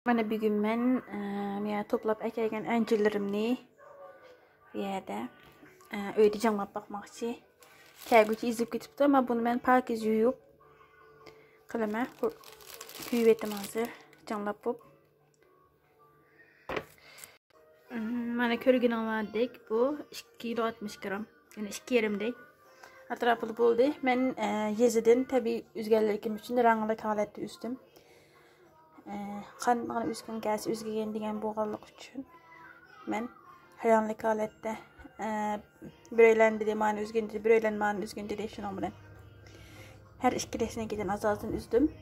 Mana bir gün ben toplap ekelgen encirlerimni yerde öyle camlap bakmakçı. Kağıt izip gitipti ama bunu ben parkez yuyup kaleme küyüvetim hazır camlap bulup. Mana körgün aladık bu 2 kilo 60 gram yani 2 yerimdek atraplı buldu. Ben yezidin tabi üzgerlerken için ranglı kaletli üstüm. Qandan üzgün gəlsə üzgügen degen boğarlıq üçün mən hayanlıq halətdə bireyləndi de mani üzgündü, bireyləndi mani üzgündü de şunu amıram. Hər işkiləsinə giden azazdan üzdüm.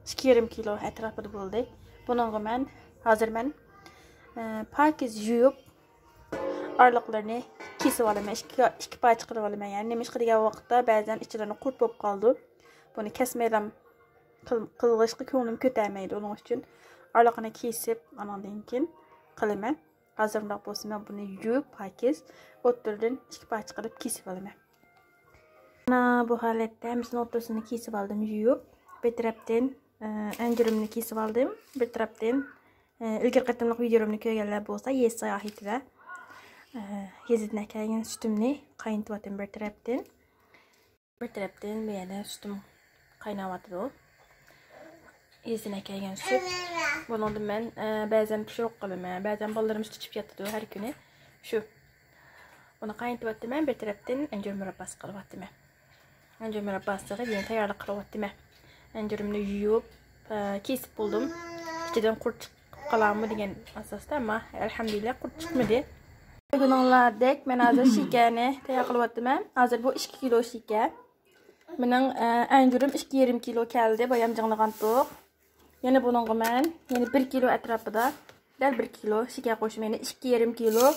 2,5 kilo ətrafı buldu. Bununla mən hazır mən parkez yuyup aralıqlarını kesip alayım. 2 pay çıxırıb alayım. Yani nemiş qıdigan vaqtda bəzən içlərini qurt болып qaldı. Bunu kəsməyəm. Kılgışlı köngülüm kötəməydi onun üçün aralığını kesip anandan keyin qılıma hazırlıq bolsun mən bunu yuyup pakiz otturdan 2 pay çıxarıb kesip alayım. Mana bu halatda bizim ottursunu kesip aldım yuyup bir tarafdan encirimni kesip aldım bir tarafdan ilgir qatımlıq videomni ko'rganlar bolsa yes sayahitida yezidne kelgan sütümni qaynatıp atım bir tarafdan bu yana sütüm qaynavatdı o. Yezine kelgen süt. Bunu da ben bazen pişirip kalıyorum. Bazen ballarım süt içip yatıdı her günü. Şu. Bunu kaynatıp attım ben bir taraftan encir murabbası kılıp attım. Encir murabbası yine tayarlı kılıp attım. Encirimini yuyup kesip buldum. İçiden kurt kalan mı diyen asasda ama elhamdülillah kurt çıkmadı. Bugün onlardek ben hazır şekerini tayar kılıp attım. Hazır bu 2 kilo şeker. Benim encirim 2,5 kilo geldi. Bayam canlıgan toq. Yani bunun ben yani 1 kilo etrafında der 1 kilo şeker koşum yani 2,5 kilo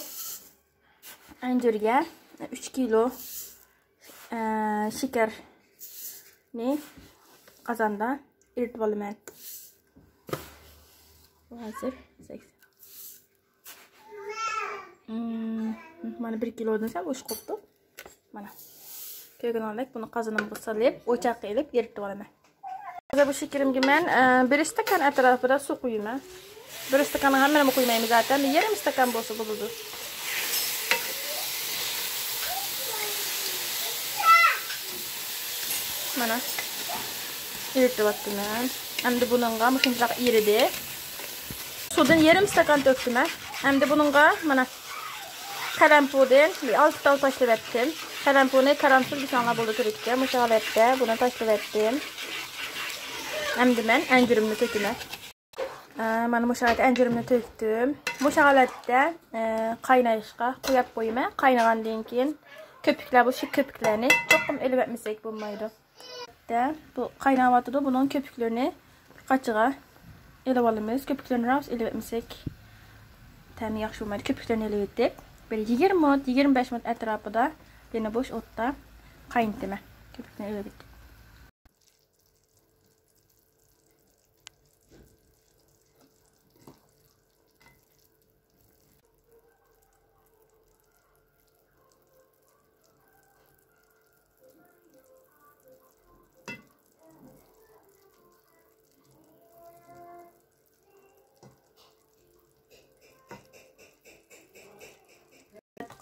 encirge 3 kilo şeker ne kazanda eritip alayım. Bu hazır 80. Mana 1 kilodan sal boş koptu. Mana. Kögün alarak bunu kazanımda salayıp ocakta elip eritip alayım. Bu şekerimge ben 1 stakan etrafında su koyayım. 1 stakanı hemen koymayayım zaten. Yarım stakan bolsa buldu. Mana eritip attım ben. Hem de bununla muşunçak eridi. Sudan yarım stakan döktüm ben. Hem de bununla mana karampudan bir 6 tal taşlı ettim. Karampudanı karamsız bir sanla buldu türükte. Muşalette bunu taşlı ettim. Hem de ben encirimni töküm. Mana bu şalat encirimni töktüm. Bu şalatda qaynayışqa qo'yib qo'yma. Qaynagandan keyin köpükler bu şu köpüklerini to'qim elib etmesek bo'lmaydi. Bu qaynawatıdı. Bunun köpüklerini qaçığa elib alamiz. Köpüklerini rahat elib etmesek təmi yaxşı olmaydı. Köpüklerini elib etdik. Böyle 20-25 minut ətrafında yine boş otda qaynatdım. Köpüklerini elib etdik.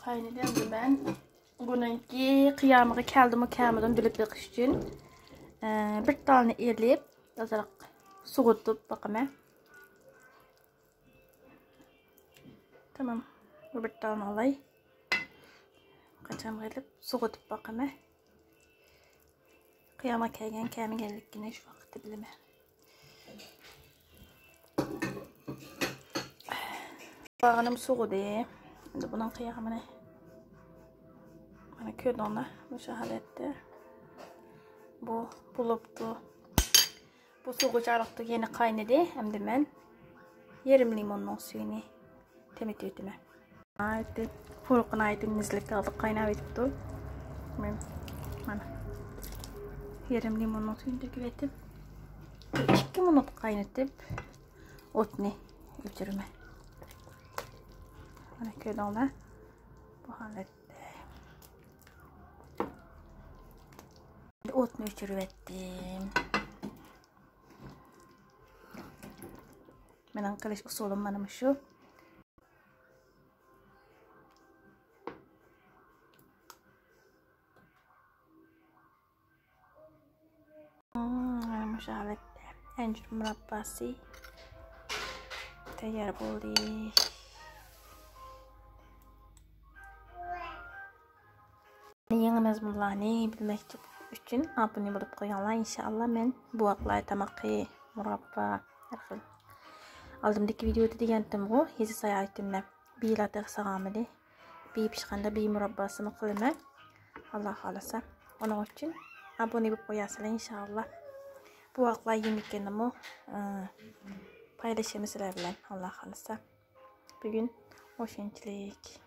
Kaynadım ben. Bununki kıyamığı keldim o kelmeden bilip bakış için. Bir tane elip azıcık soğutup bakma. Tamam. Bir tane alay. Kaçam gelip soğutup bakma. Kıyama kelgen kemin geldik yine şu vakti bilime. Bağınım soğudu. Şimdi bunun kıyamını bana köydonla müşahede etti. Bu buluptu. Bu soğuç arıqtı yeni kaynadı. Hem de ben yarım limonun suyunu temizle ettim. Aydı. Furukun aydı nizlik kaldı kaynağı etipti. Ben bana yarım limonun suyunu döküp ettim. 2 minut kaynatıp otunu götürme. Bana köydonla bu halette. Otunu öçürüp ettim. Mening qilish usulim mana shu. Mana shu holatda anjir murabbasi tayyor bo'ldi. Yangi mazmunlarni bilmoqchi uchun abone bo'lib qo'yinglar. Inshaalloh men bu vaqtlar tamoqi, murabba, har xil. Oldimdagi videoda degandim-ku, hezi sayohatimda bilatar sag'amidi. Bir pishqanda bir murabbasini qilaman. Alloh xolasa. Onun uchun abone bo'lib qo'yasizlar inshaalloh. Bu vaqtlar yemekkenimi paylaşayım sizler bilen. Alloh xolasa. Bugun o'shanchilik.